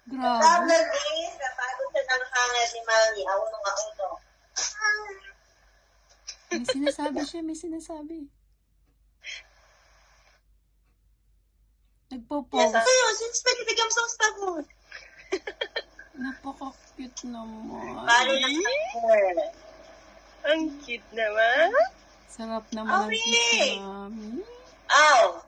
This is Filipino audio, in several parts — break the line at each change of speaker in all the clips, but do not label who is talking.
Grabe.
Problem is, napagod siya ng hangin ni Mami. Auno.
May sinasabi siya, may sinasabi.
Yes,
Nagpo-post.
since when did you become so stubborn?
Napaka-cute naman.
Paano na
Ang cute naman.
Sarap naman ang
Awi!
kiss, Mami.
Ow!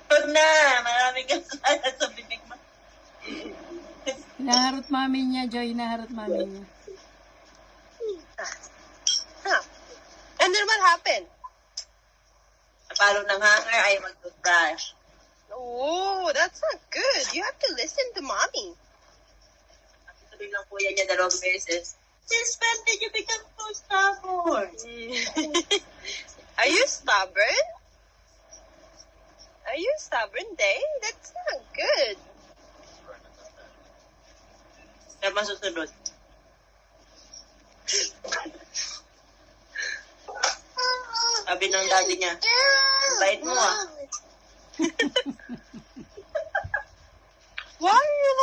Huwag na! Marami kang sana sa bibig mo.
Hinaharot Mami niya, Joy. Hinaharot Mami niya.
Huh. And then what happened?
Napalo ng hanger ay mag-toothbrush.
Oh, that's not good. You have to listen to mommy.
Tuloy lang po yan niya 2 beses. Since when did you become so stubborn?
Are you stubborn? Are you stubborn, Day? That's not good.
Kaya masusunod. Sabi ng daddy niya, bait mo ah.
Why are you